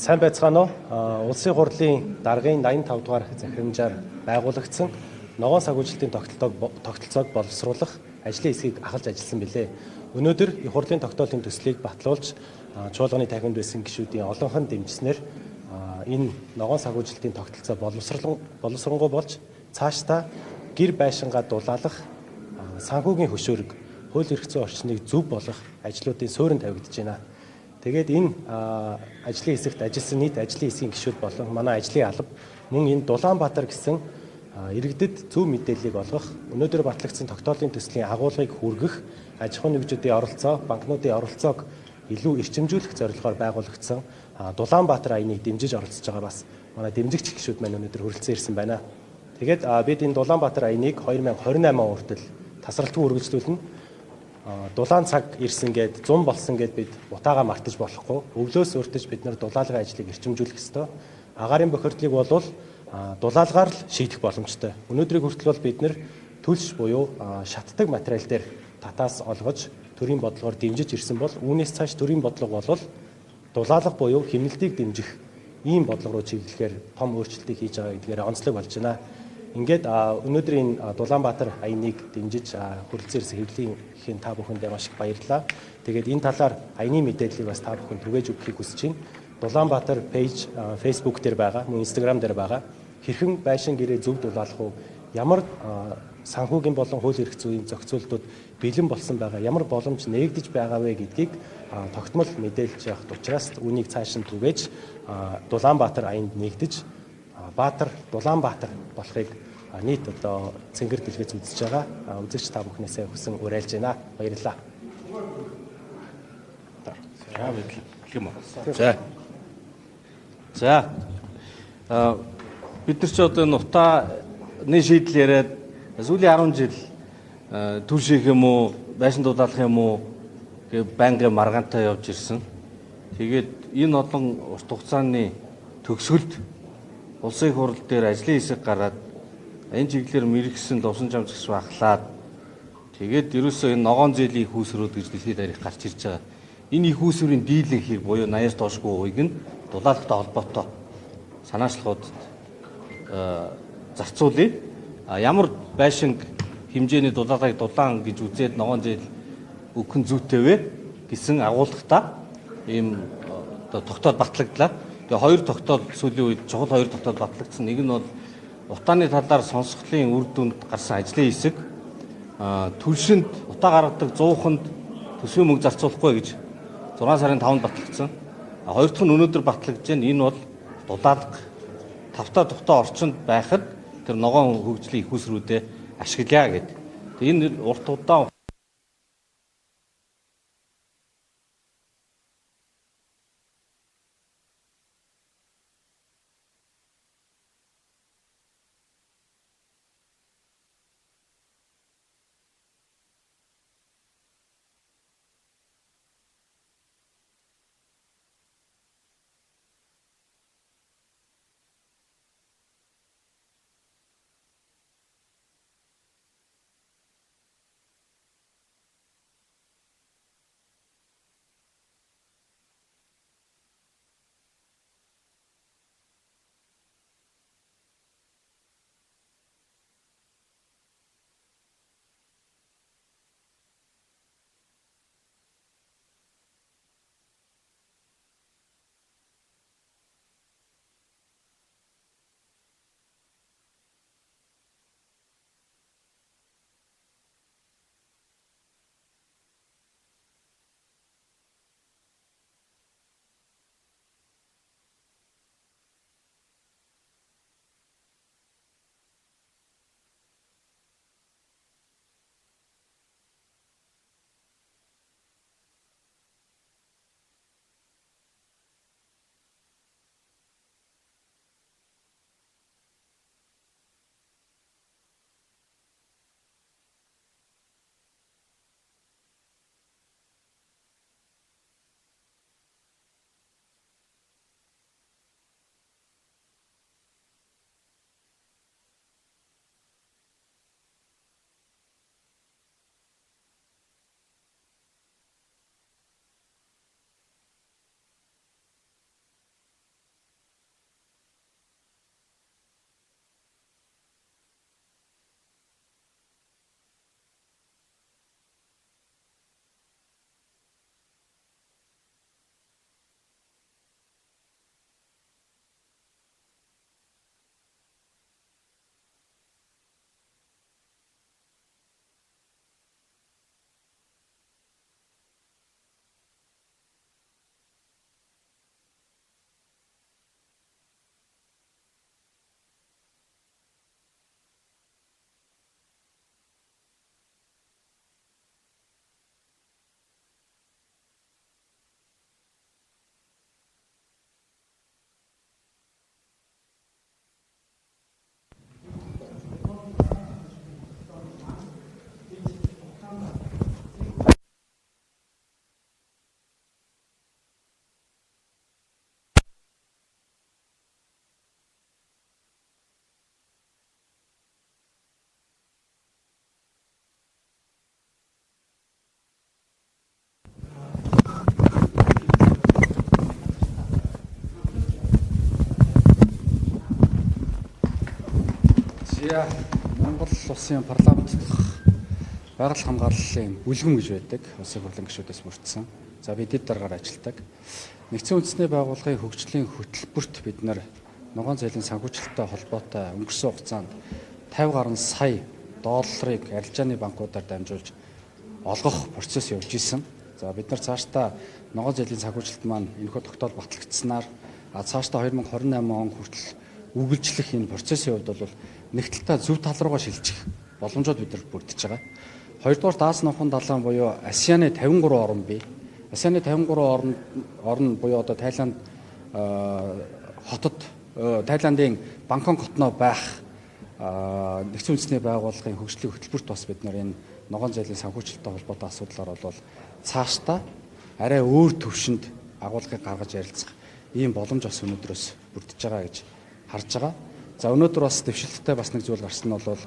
Сайн байцгаана уу? Улсын хурлын даргын 85 дугаар захирамжаар байгуулагдсан ногоон санхүүжилтийн тогтолцоог боловсруулах ажлын хэсгийг ахалж ажилласан билээ. Өнөөдөр хурлын тогтоолын төслийг батлуулж чуулганы тахинд байсан гишүүдийн олонхон дэмжснээр энэ ногоон санхүүжилтийн тогтолцоо боловсронгуй болж цаашдаа гэр байшингаа дулаалах санхүүгийн хөшөөрөг хууль эрх зүйн орчныг зөв болгох ажлуудын суурин тавигдж байна. Тэгээд энэ ажлын хэсэгт ажилласан нийт ажлын хэсгийн гишүүд болон манай ажлын алба мөн энэ Дулаанбаатар гэсэн иргэдэд зөв мэдээллийг олгох, өнөөдөр батлагдсан тогтоолын төслийн агуулгыг хүргэх, аж ахуйн нэгжүүдийн оролцоо, банкнуудын оролцоог илүү эрчимжүүлэх зорилгоор байгуулагдсан Дулаанбаатар аяныг дэмжиж оролцож байгаа бас манай дэмжигч гишүүд маань өнөөдөр хүрэлцэн ирсэн байна. Тэгээд бид энэ Дулаанбаатар аяныг 2028 он хүртэл тасралтгүй үргэлжлүүлнэ. Дулаан цаг ирсэн гээд 100 болсон гээд бид утаагаа мартаж болохгүй. Өвлөөс өөртөж бид нар дулаалгын ажлыг эрчимжүүлэх ёстой. Агаарын бохирдлыг бол дулаалгаар л шийдэх боломжтой. Өнөөдрийг хүртэл бол бид нар төлш буюу шатдаг материал дээр татаас олгож төрийн бодлогоор дэмжиж ирсэн бол үүнээс цааш төрийн бодлого бол дулаалга буюу хэмнэлтийг дэмжих ийм бодлого руу чиглэхээр том өөрчлөлтийг хийж байгаа гэдгээр онцлог болж байна. Ингээд өнөөдрийн Дулаанбаатар аяныг дэмжиж хүрэлцэн ирсэн хэвлэлийн та бүхэндээ маш их баярлалаа. Тэгээд энэ талаар аяны мэдээллийг бас та бүхэнд түгээж өгөхийг хүсэж байна. Дулаанбаатар пэйж Facebook дээр байгаа, мөн Instagram дээр байгаа. Хэрхэн байшин гэрээ зөв дулаалах уу? Ямар санхүүгийн болон хууль эрх зүйн зохицуултууд бэлэн болсон байгаа, ямар боломж нээгдэж байгаа вэ гэдгийг тогтмол мэдээлж явах учраас үүнийг цааш нь түгээж Дулаанбаатар аянд нэгдэж Дулаанбаатар болохыг нийт одоо цэнгэр дэлгэц үзэж байгаа үзэгч та бүхнээсээ хүсэн уриалж байна. Баярлалаа. За. Бид нар ч одоо энэ утааны шийдэл яриад сүүлийн 10 жил түлших юм уу, байшин дулаалах юм уу гэ байнгын маргаантай явж ирсэн. Тэгээд энэ олон урт хугацааны төгсгөлд улсын хурал дээр ажлын хэсэг гараад энэ чиглэлээр мэрэгсэн лувсан жамжгч бахлаад тэгээд ерөөсөө энэ ногоон зээлийн их үүсрүүд гэж дэлхийд дарих гарч ирж байгаа. Энэ их үүсвэрийн дийлэнх хэрэг буюу 80-аас доошгүй хувийг нь дулаалгатай холбоотой санаачлалуудад зарцуулъя. Ямар байшин хэмжээний дулаалгыг дулаан гэж үзээд ногоон зээл өгөх зүйтэй вэ гэсэн агуулгатай ийм тогтоол батлагдлаа. Тэгээ хоёр тогтоол сүүлийн үед чухал хоёр тогтоол батлагдсан. Нэг нь бол утааны талаар сонсголын үр дүнд гарсан ажлын хэсэг төлшөнд утаа гаргадаг 100-нд төсвийн мөнгө зарцуулахгүй гэж 6 сарын 5-нд батлагдсан. Хоёр дахь нь өнөөдөр батлагдж байна. Энэ бол дулаалга тавтаа тухтай орчинд байхад тэр ногоон хөгжлийн их усрүүдэд ашиглая гэдэг. Энэ урт удаан За Монгол улсын парламент дахь байгаль хамгааллын бүлгэм гэж байдаг. Улсын хурлын гишүүдээс бүрдсэн. За бид дараагаар ажилладаг. Нэгдсэн үндэсний байгууллагын хөгжлийн хөтөлбөрт бид нар ногоон зээлийн санхүүжилттэй холбоотой өнгөрсөн хугацаанд 50 гаруй сая долларыг арилжааны банкудаар дамжуулж олгох процесс явуулж исэн. За бид нар цаашдаа ногоон зээлийн санхүүжилт маань энэхүү тогтоол батлагдсанаар цаашдаа 2028 он хүртэл үргэлжлэх энэ процессын хувьд бол нэгдэлтэй зөв тал руугаа шилжих боломжууд бидэнд бүрдэж байгаа. Хоёрдугаар даас нохон далайн буюу ASEAN-ы 53 орн бий. ASEAN-ы 53 орн буюу одоо Тайланд хотод Тайландын Бангкок хотноо байх нэгдсэн үндэсний байгууллагын хөгжлийн хөтөлбөрт бас бид нар энэ ногоон зээлийн санхүүжилттэй холбоотой асуудлаар бол цаашдаа арай өөр төвшөнд агуулгыг гаргаж ярилцах ийм боломж бас өнөөдрөөс бүрдэж байгаа гэж харж байгаа. За өнөөдөр бас дэвшилттэй бас нэг зүйл гарсан нь бол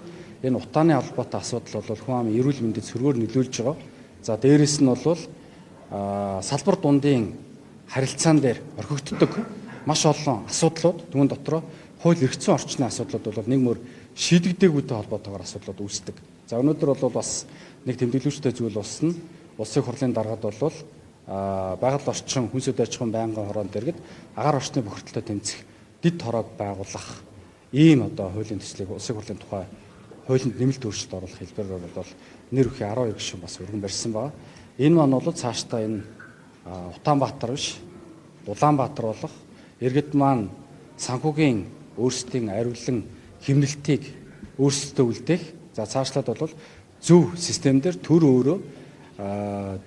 энэ утааны холбоотой асуудал бол хүн амын эрүүл мэндэд сөргөөр нөлөөлж байгаа. За дээрэс нь бол салбар дундын харилцаан дээр орхигддог маш олон асуудлууд түүн дотроо хууль эрх зүйн орчны асуудлууд бол нэг мөр шийдэгдээгүйтэй холбоотойгоор асуудлууд үүсдэг. За өнөөдөр бол бас нэг тэмдэглүүлжтэй зүйл болсон нь улсын хурлын даргад бол байгаль орчин хүнс үдэ аж ахуйн байнгын хороонд дэргэд агаар орчны бохирдолтой тэмцэх дэд хороог байгуулах ийм одоо хуулийн төслийг улсын хурлын тухай хуулинд нэмэлт өөрчлөлт оруулах хэлбэрээр бол нэр бүхий 12 гишүүн бас өргөн барьсан байна. Энэ маань бол цаашдаа энэ Улаанбаатар биш Улаанбаатар болох иргэд маань санхүүгийн өөрсдийн ариулан хэмнэлтийг өөрсдөө үлдээх за цаашлаад бол зөв системээр төр өөрөө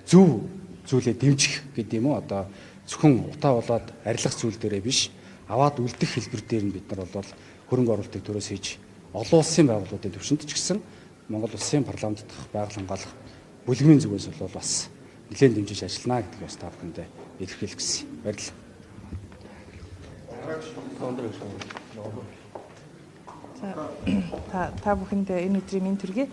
зөв зүйлээ дэмжих гэдэг юм уу одоо зөвхөн утаа болоод арилгах зүйл дээрээ биш аваад үлдэх хэлбэр дээр нь бид нар бол хөрөнгө оруулалтыг төрөөс хийж олон улсын байгууллагуудын төвшөнд ч гэсэн Монгол улсын парламент дахь байгаль хамгаалах бүлгмийн зүгээс бол бас нэлээд дэмжиж ажиллана гэдгийг бас та бүхэндээ илэрхийлэх гэсэн. Баярлалаа. Та бүхэнд энэ өдрийн минь төргий.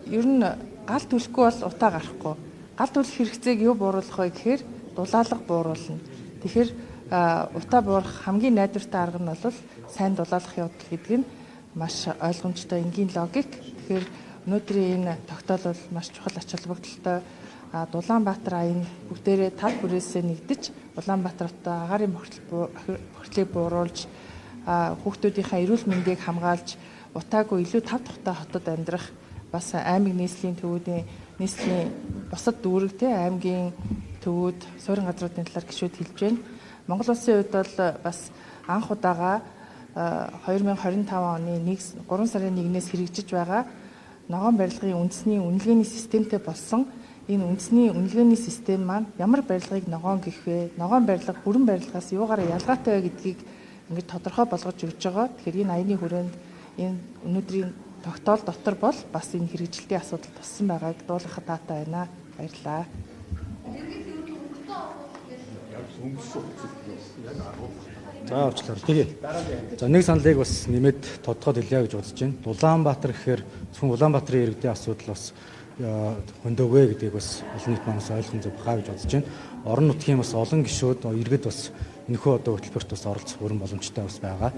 Ер нь гал түлэхгүй бол утаа гарахгүй. Гал түлэх хэрэгцээг юу бууруулах вэ гэхээр дулаалга бууруулна. Тэгэхээр утаа буурах хамгийн найдвартай арга нь бол сайн дулаалгах явдал гэдэг нь маш ойлгомжтой энгийн логик. Тэгэхээр өнөөдрийн энэ тогтоол бол маш чухал ач холбогдолтой. Улаанбаатар аян бүгдээрээ тал бүрээсээ нэгдэж Улаанбаатар хотод агаарын бохирдлыг бууруулж хүүхдүүдийнхээ эрүүл мэндийг хамгаалж утаагүй илүү тав тухтай хотод амьдрах бас аймаг нийслэлийн төвүүдийн нийслэлийн бусад дүүрэг аймгийн төвүүд суурин газруудын талаар гишүүд хэлж байна. Монгол улсын хувьд бол бас анх удаага 2025 оны 3 сарын 1-ээс хэрэгжиж байгаа ногоон барилгын үндэсний үнэлгээний системтэй болсон энэ үндэсний үнэлгээний систем маань ямар барилгыг ногоон гэх вэ? Ногоон барилга бүрэн барилгаас юугаараа ялгаатай вэ гэдгийг ингээд тодорхой болгож өгч байгаа. Тэгэхээр энэ аяны хүрээнд энэ өнөөдрийн тогтоол дотор бол бас энэ хэрэгжилтийн асуудал туссан байгааг дуулгахад таатай байна. Баярлалаа. За уучлаарай. Тэгээ. За нэг саналыг бас нэмээд тодтоод хэлье гэж бодож байна. Улаанбаатар гэхээр зөвхөн Улаанбаатарын иргэдийн асуудал бас хөндөөгөө гэдгийг бас олон нийт манаас ойлгон зөв хаа гэж бодож байна. Орон нутгийн бас олон гишүүд иргэд бас энэхүү одоо хөтөлбөрт бас оролцох бүрэн боломжтой бас байгаа.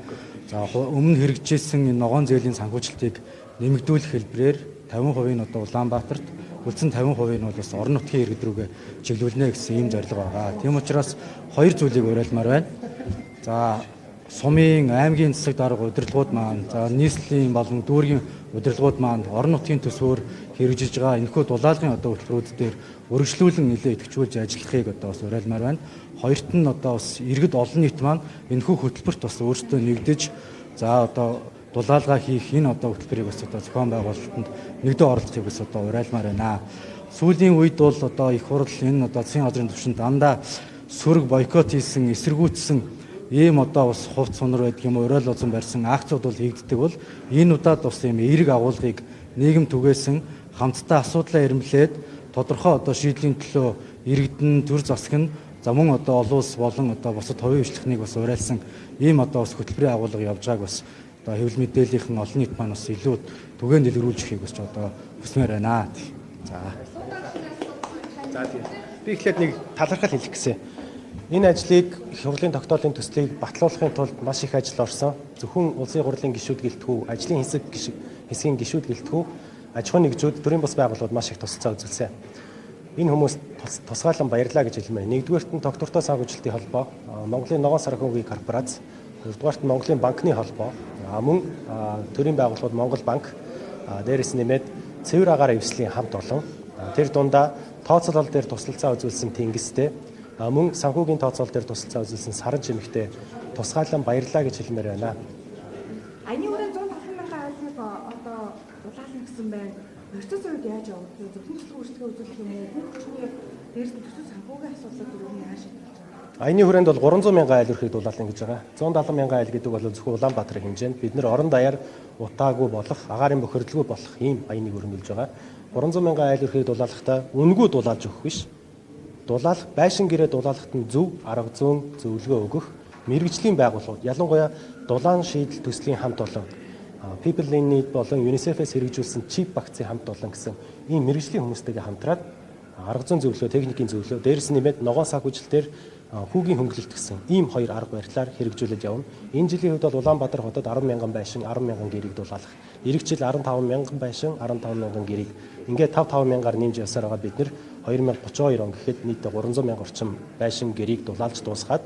За өмнө хэрэгжижсэн энэ ногоон зээлийн санхүүжилтийг нэмэгдүүлэх хэлбэрээр 50% нь одоо Улаанбаатарт, үлдсэн 50% нь бол бас орон нутгийн иргэд рүүгээ чиглүүлнэ гэсэн ийм зорилго байгаа. Тийм учраас хоёр зүйлийг уриалмаар байна. За сумын аймгийн засаг дарга удирдлагууд маань, за нийслэлийн болон дүүргийн удирдлагууд маань орон нутгийн төсвөөр хэрэгжиж байгаа энэхүү дулаалгын одоо хөтөлбөрүүд дээр өргөжлүүлэн нэлээд идэвхжүүлж ажиллахыг одоо бас уриалмаар байна. Хоёрт нь одоо бас иргэд олон нийт маань энэхүү хөтөлбөрт бас өөрсдөө нэгдэж за одоо дулаалгаа хийх энэ одоо хөтөлбөрийг бас одоо зохион байгуулалтанд нэгдэн оролцохыг бас одоо уриалмаар байна. Сүүлийн үед бол одоо их хурл энэ одоо засгийн газрын түвшинд дандаа сөрөг бойкот хийсэн, эсэргүүцсэн ийм одоо бас хувц сунар байдаг юм уриал озон барьсан акцууд бол хийгддэг бол энэ удаад бас ийм эерэг агуулгыг нийгэм түгээсэн хамтдаа асуудлаа эрэмблээд тодорхой одоо шийдлийн төлөө иргэдэн төр засаг нь за мөн одоо олон улс болон одоо бусад хувийн хвшлихныг бас уриалсан ийм одоо бас хөтөлбөрийн агуулга явж байгааг бас одоо хэвлэл мэдээллийнхэн олон нийт маань бас илүү түгээн дэлгэрүүлжихийг бас одоо хүсмээр байна. За. За тийм. Би ихлээр нэг талархал хэлэх гэсэн. Энэ ажлыг их хурлын тогтоолын төслийг батлуулахын тулд маш их ажил орсон. Зөвхөн улсын хурлын гишүүд гэлтгүү, ажлын хэсгийн гишүүд гэлтгүү, аж ахуйн нэгжүүд, төрийн бус байгууллагууд маш их тусалцаа үзүүлсэн. Энэ хүмүүс тусгаалan баярлаа гэж хэлмээр. Нэгдүгээрт нь тогтвортой санхүүжилтийн холбоо, Монголын ногоон санхүүгийн корпорац, хоёрдугаарт нь Монголын банкны холбоо, мөн төрийн байгууллагууд Монгол банк, дээрээс нэмээд цэвэр агаар эвслийн хамт олон, тэр дундаа тооцоолол дээр тусалцаа үзүүлсэн Тэнгистэй, мөн санхүүгийн тооцоолол дээр тусалцаа үзүүлсэн Саран Жимхтэй тусгаалan баярлаа гэж хэлмээр байна. Аяны хүрээнд 170 мянган айлыг одоо дулаална гэсэн байна. Өртөс үед яаж явагдав? Зөвхөн төслийн үйлчлэгээ үзүүлэх юм уу? Бүх хүчний дээрс төсөл санхүүгийн асуудлууд өрөөний яаж шийдэж байгаа? Аяны хүрээнд бол 300 мянган айл өрхийг дулаална гэж байгаа. 170 мянган айл гэдэг бол зөвхөн Улаанбаатарын хэмжээнд бид нар орон даяар утаагүй болох, агаарын бохирдолгүй болох ийм аяныг өргөнүүлж байгаа. 300 мянган айл өрхийг дулаалахдаа үнгүй дулаалж өгөх биш. Дулаалах, байшин гэрээ дулаалахад нь зөв арга зүйн зөвлөгөө өгөх мэрэгжлийн байгууллагууд, ялангуяа дулаан шийдэл төслийн хамт олон, People in Need болон UNICEF-ээс хэрэгжүүлсэн чип вакцины хамт олон гэсэн ийм мэрэгжлийн хүмүүстэйгээ хамтраад арга зүйн зөвлөгөө, техникийн зөвлөгөө, дээрс нэмээд ногоон санхүүжилтээр хүүгийн хөнгөлөлт гэсэн ийм хоёр арга барилаар хэрэгжүүлээд явна. Энэ жилийн хувьд бол Улаанбаатар хотод 10 мянган байшин, 10 мянган гэрийг дулаалах. Ирэх жил 15 мянган байшин, 15 мянган гэрийг ингээд 5 мянгаар нэмж явсаар байгаа бид нэр 2032 он гэхэд нийтдээ 300 мянган орчим байшин гэрийг дулаалж дуусгаад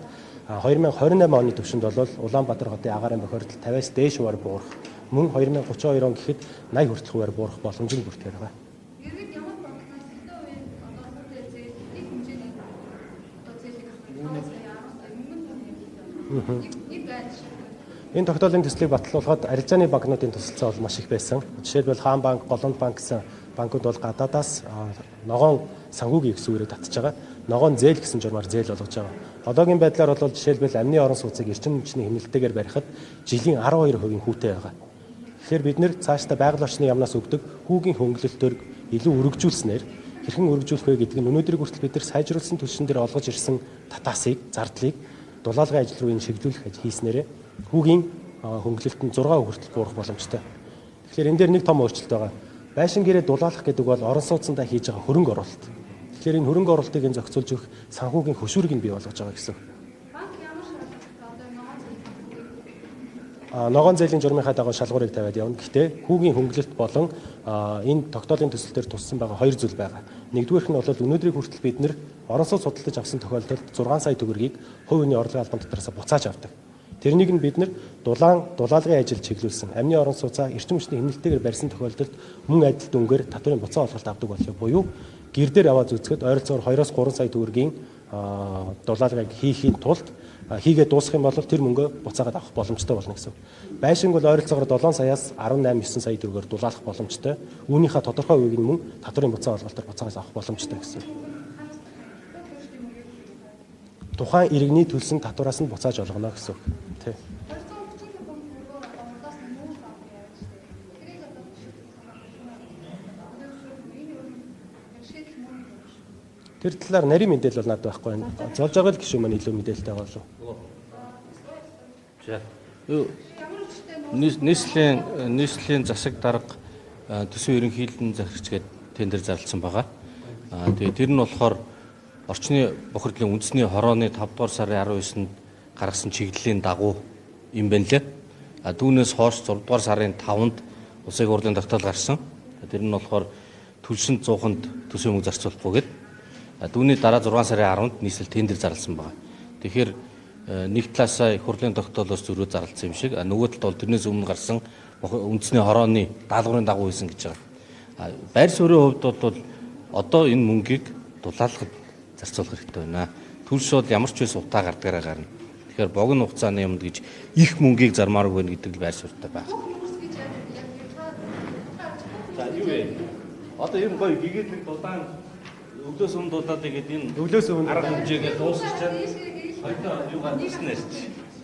2028 оны түвшинд бол Улаанбаатар хотын агаарын бохирдол 50-аас дээш хувиар буурах, мөн 2032 он гэхэд 80 хүртэлх хувиар буурах боломж нь бүртгэж байгаа. Энэ тогтоолын төслийг батлуулахад арилжааны банкнуудын тусалцаа бол маш их байсан. Жишээлбэл Хаан банк, Голомт банк гэсэн банкуд бол гадаадаас ногоон санхүүгийн өсвөрөөр татж байгаа. Ногоон зээл гэсэн журмаар зээл болгож байгаа. Одоогийн байдлаар бол жишээлбэл амны орон сууцыг эрчим хүчний хэмнэлтэйгээр барихад жилийн 12% хүүтэй байгаа. Тэгэхээр бид нэр цаашдаа байгаль орчны яамнаас өгдөг хүүгийн хөнгөлөлтөөр илүү өргөжүүлснээр хэрхэн өргөжүүлэх вэ гэдэг нь өнөөдрийг хүртэл бид нар сайжруулсан түвшин дээр олгож ирсэн татаасыг, зардлыг дулаалгын ажил руу шилжүүлэх хийснээрээ хүүгийн хөнгөлөлт нь 6% хүртэл буурах боломжтой. Тэгэхээр энэ дээр нэг том өөрчлөлт байгаа. Байшин гэрээ дулаалах гэдэг бол орон сууцандаа хийж байгаа хөрөнгө оруулалт. Тэгэхээр энэ хөрөнгө оруулалтыг энэ зохицуулж өгөх санхүүгийн хөшүүрийг нь бий болгож байгаа гэсэн. Ногоон зээлийн журмынхаа дагуу шалгуурыг тавиад явна. Гэхдээ хүүгийн хөнгөлөлт болон энэ тогтоолын төсөлтөөр туссан байгаа хоёр зүйл байгаа. Нэгдүгээрх нь бол өнөөдрийг хүртэл бид нэр орон сууц судалж авсан тохиолдолд 6 сая төгрөгийг хувь хүний орлогын албан дотроос буцааж авдаг. Тэрнийг нь бид нэр дулаалгын ажил чиглүүлсэн амны орон сууцаа эрчим хүчний хэмнэлтэйгээр барьсан тохиолдолд мөн адил дүнгээр татварын буцаа олголт авдаг болов буюу гэр дээр аваад зүцгэд ойролцоогоор 2-3 сая төгрөгийн дулаалгыг хийхийн тулд хийгээд дуусгах юм бол тэр мөнгөө буцаагаад авах боломжтой болно гэсэн. Байшинг бол ойролцоогоор 7 саяас 18-9 сая төгрөгөөр дулаалах боломжтой. Үүнийхээ тодорхой үеийг нь мөн татварын буцаа олголтоор буцаагаас авах боломжтой гэсэн. Тухайн иргэний төлсөн татвараас нь буцааж олгоно гэсэн. Тэ. Тэр талаар нарийн мэдээлэл бол надад байхгүй байна. Золж байгаа л гишүүн маань илүү мэдээлэлтэй байгаа шүү. За. Нийслэлийн засаг дарга төсвийн ерөнхийлөн захирч гээд тендер зарласан байгаа. Тэгээ тэр нь болохоор орчны бохирдлын үндэсний хорооны 5 дугаар сарын 19-нд гаргасан чиглэлийн дагуу юм байна лээ. Түүнээс хойш 6 дугаар сарын 5-нд улсын хурлын тогтоол гарсан. Тэр нь болохоор төлсөнд 100-нд төсвийн мөнгө зарцуулахгүй гэдэг. Түүний дараа 6 сарын 10-нд нийслэл тендер зарласан байна. Тэгэхээр нэг талаасаа их хурлын тогтоолоос зөрүү зарласан юм шиг, нөгөө талд бол тэрнээс өмнө гарсан үндэсний хорооны даалгаврын дагуу хийсэн гэж байгаа. Байр суурийн хувьд бол одоо энэ мөнгийг дулаалгад зарцуулах хэрэгтэй байна. Төлс бол ямар ч үс утаа гардгаараа гарна. Тэгэхээр богино хугацааны юмд гэж их мөнгийг зармааргүй байна гэдэг л байр суурьтай байна. За юу вэ? Одоо ер нь гоё гигээд нэг дулаан өглөөс өмнө дулаад игээд энэ Өглөөс өмнө арга хэмжээгээ дуусчихсан. Хоёроо юу гарсан нэрч.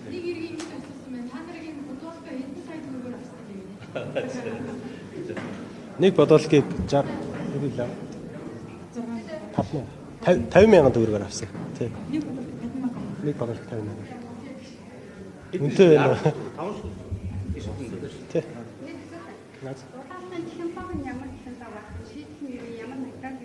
Нэг иргэн гэж асуусан байна. Та нарыг бодволтой хэдэн сая төгрөгөөр авсан юм. Нэг бодолгийг 60 хэдүүлээ. 50 мянган төгрөгөөр авсан. Тий. Нэг бодолг 50 мянган. Үнэтэй байна. 5 шил их шатнд дээр. Тий. Дулаалгын технологи ямар технологи байх вэ? Шийдэх нь ямар нэгэн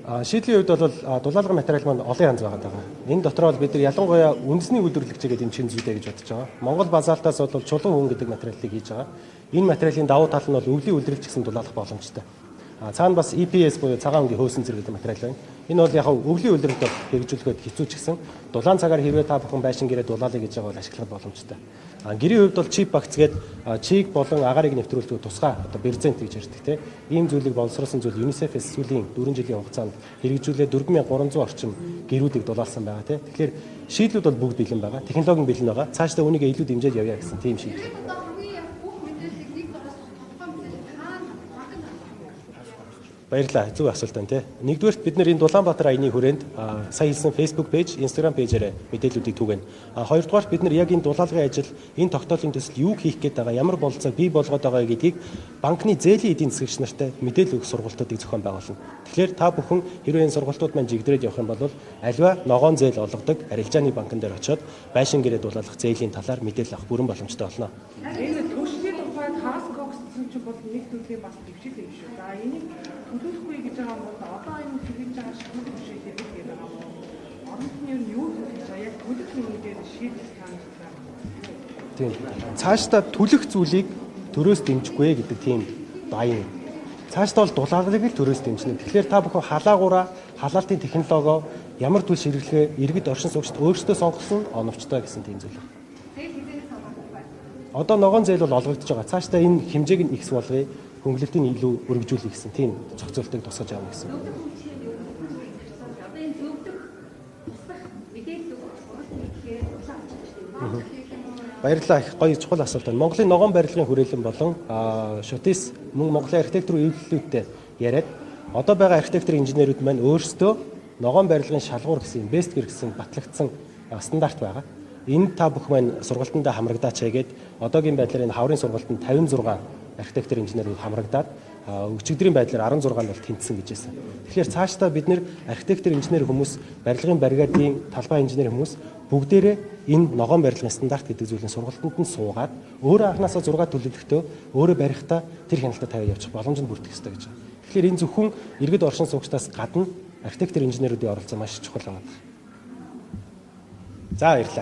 Шийдлийн хувьд бол дулаалгын материал маань олон янз байгаа. Энэ дотор бол бид нар ялангуяа үндэсний үйлдвэрлэгчгээд эмчийн зүйтэй гэж бодож байгаа. Монгол базаалтаас бол чулуун хүн гэдэг материалыг хийж байгаа. Энэ материалын давуу тал нь бол өвлийн үйлдвэрлэлч гэсэн дулаалах боломжтой. Цаана бас EPS буюу цагаан өнгийн хөөсөн зэрэг гэдэг материал байна. Энэ бол яг өвлийн үйлдвэрлэлд хэрэгжүүлэхэд хэцүү ч гэсэн дулаан цагаар хэрвээ та бүхэн байшин гэрээ дулаалыг гэж байгаа бол ашиглах боломжтой. Гэрийн хувьд бол чип багц гээд чийг болон агаарыг нэвтрүүлдэг тусгай брезент гэж ярьдаг тийм. Ийм зүйлийг боловсруулсан зүйл UNICEF-ээс сүүлийн 4 жилийн хугацаанд хэрэгжүүлээд 4300 орчим гэрүүдийг дулаалсан байгаа тийм. Тэгэхээр шийдлүүд бол бүгд бэлэн байгаа. Технологийн бэлэн байгаа. Цаашдаа үүнийг илүү дэмжиж явъя гэсэн тийм шийдэл. Баярлалаа. Зөв асуулт байна тий. Нэгдүгээрт бид нэр энэ Дулаанбаатар аяны хүрээнд сая хэлсэн Facebook пэйж, Instagram пэйжээр мэдээллүүдийг түгэнэ. Хоёрдугаарт бид нар яг энэ дулаалгын ажил, энэ тогтоолын төсөл юу хийх гээд байгаа, ямар бололцоог бий болгоод байгаа гэдгийг банкны зээлийн эдийн засагч нартай мэдээлэл өгөх сургалтуудыг зохион байгуулна. Тэгэхээр та бүхэн хэрвээ энэ сургалтууд маань жигдрээд явах юм бол аливаа ногоон зээл олгодог арилжааны банкн дээр очиод байшин гэрээ дулаалгах зээлийн талаар мэдээлэл авах бүрэн боломжтой болно. Энэ төлөвшлийн тухайд хагас когссон ч бол нэг төлөвийн бас дэвшил юм шүү. За энийг төлөвлөхгүй гэж байгаа юм бол одоо энэ төлөвлөж байгаа шийдвэр төшөөлөд гэдэг байгаа юм. Орон нутгийн юу төлөвлөж байгаа яг төлөв зүйлээр шийдэл хангалттай. Тийм. Цаашдаа төлөх зүйлийг төрөөс дэмжихгүй гэдэг тийм баян. Цаашдаа бол дулаалгыг л төрөөс дэмжинэ. Тэгэхээр та бүхэн халаагаараа халаалтын технологио ямар түл ширхлэхээ иргэд оршин суугчид өөрсдөө сонгосон оновчтой гэсэн тийм зүйл. Одоо ногоон зээл бол олгогдож байгаа. Цаашдаа энэ хэмжээг нь ихс болгоё. Хөнгөлөлтийг илүү өргөжүүлэх гэсэн тийм зохицуултыг тусгаж авах гэсэн. Баярлалаа. Их гоё чухал асуулт байна. Монголын ногоон барилгын хүрээлэн болон ШУТИС мөн Монголын архитектурын эвлэлүүдтэй яриад одоо байгаа архитектор инженерүүд маань өөрсдөө ногоон барилгын шалгуур гэсэн бест гэр гэсэн батлагдсан стандарт байгаа. Энэ та бүх маань сургалтандаа хамрагдаач гэдэг одоогийн байдлаар энэ хаврын сургалтанд 56 архитектор инженерүүд хамрагдаад өчигдрийн байдлаар 16 нь бол тэнцсэн гэж байсан. Тэгэхээр цаашдаа бид нэр архитектор инженер хүмүүс, барилгын бригадын талбай инженер хүмүүс бүгдээрээ энэ ногоон барилгын стандарт гэдэг зүйлийн сургалтанд нь суугаад өөрөө анханасаа 6 төлөвлөлтөө өөрөө барихтаа тэр хяналтаа тавиад явчих боломж нь бүрдэх ёстой гэж байна. Тэгэхээр энэ зөвхөн иргэд оршин суугчдаас гадна архитектор инженерүүдийн оролцоо маш чухал байна. За баярлалаа.